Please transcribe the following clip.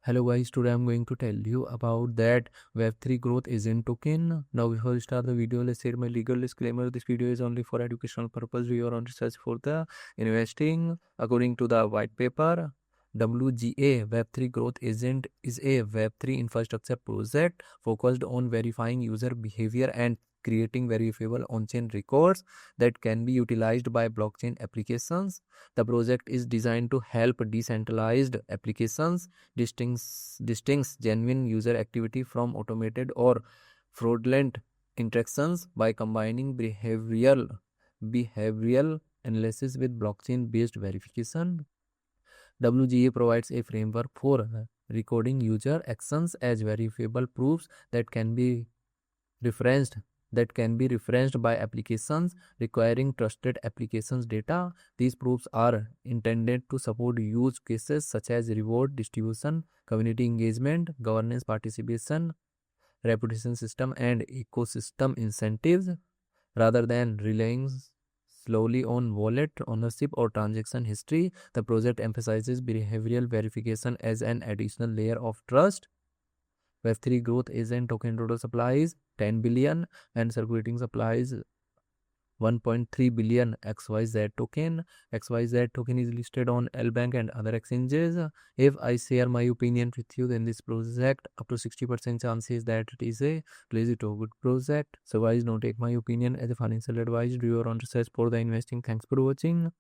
Hello guys, today I'm going to tell you about that Web3 Growth Agent token. Now before we start the video, let's share my legal disclaimer. This video is only for educational purpose. We are on research for the investing. According to the white paper, WGA Web3 Growth Agent is a Web3 infrastructure project focused on verifying user behavior and creating verifiable on-chain records that can be utilized by blockchain applications. The project is designed to help decentralized applications distinguish genuine user activity from automated or fraudulent interactions by combining behavioral analysis with blockchain-based verification. WGA provides a framework for recording user actions as verifiable proofs referenced that can be referenced by applications requiring trusted applications data. These proofs are intended to support use cases such as reward distribution, community engagement, governance participation, reputation system, and ecosystem incentives rather than relying slowly on wallet ownership or transaction history. The project emphasizes behavioral verification as an additional layer of trust. Web3 Growth Agent token total supplies 10 billion and circulating supplies 1.3 billion XYZ token. XYZ token is listed on LBank and other exchanges. If I share my opinion with you, then this project up to 60% chances that it is a legit or good project. So guys, don't take my opinion as a financial advice. Do your own research for the investing. Thanks for watching.